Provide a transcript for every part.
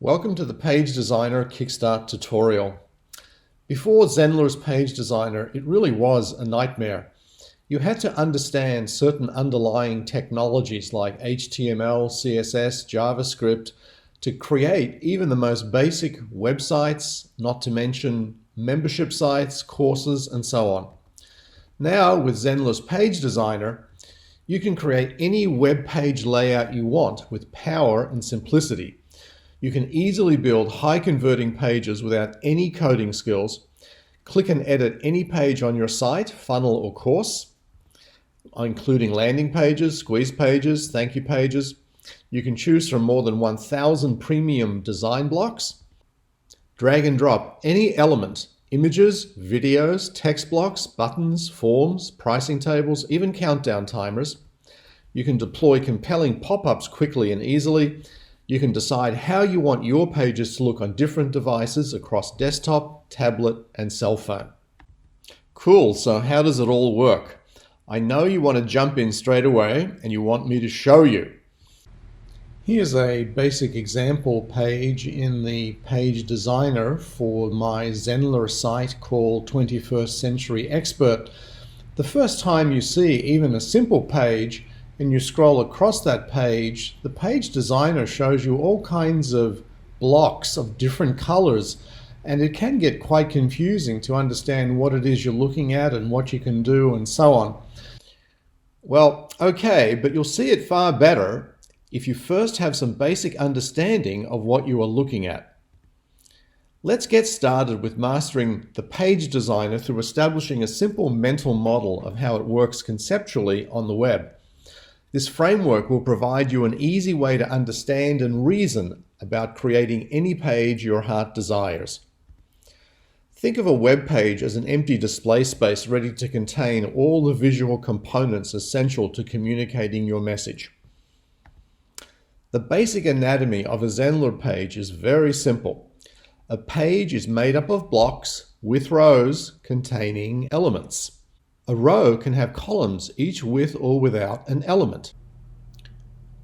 Welcome to the Page Designer Kickstart tutorial. Before Zendler's Page Designer, it really was a nightmare. You had to understand certain underlying technologies like HTML, CSS, JavaScript to create even the most basic websites, not to mention membership sites, courses, and so on. Now, with Zendler's Page Designer, you can create any web page layout you want with power and simplicity. You can easily build high-converting pages without any coding skills. Click and edit any page on your site, funnel, or course, including landing pages, squeeze pages, thank you pages. You can choose from more than 1,000 premium design blocks. Drag and drop any element, images, videos, text blocks, buttons, forms, pricing tables, even countdown timers. You can deploy compelling pop-ups quickly and easily. You can decide how you want your pages to look on different devices across desktop, tablet, and cell phone. Cool, so how does it all work? I know you want to jump in straight away and you want me to show you. Here's a basic example page in the Page Designer for my Zenler site called 21st Century Expert. The first time you see even a simple page and you scroll across that page, the Page Designer shows you all kinds of blocks of different colors, and it can get quite confusing to understand what it is you're looking at and what you can do and so on. Well, okay, but you'll see it far better if you first have some basic understanding of what you are looking at. Let's get started with mastering the Page Designer through establishing a simple mental model of how it works conceptually on the web. This framework will provide you an easy way to understand and reason about creating any page your heart desires. Think of a web page as an empty display space ready to contain all the visual components essential to communicating your message. The basic anatomy of a Zendler page is very simple. A page is made up of blocks with rows containing elements. A row can have columns, each with or without an element.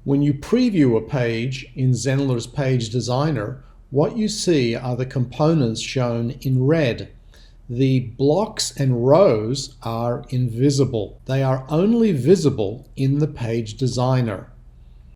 When you preview a page in Zendler's Page Designer, what you see are the components shown in red. The blocks and rows are invisible. They are only visible in the Page Designer.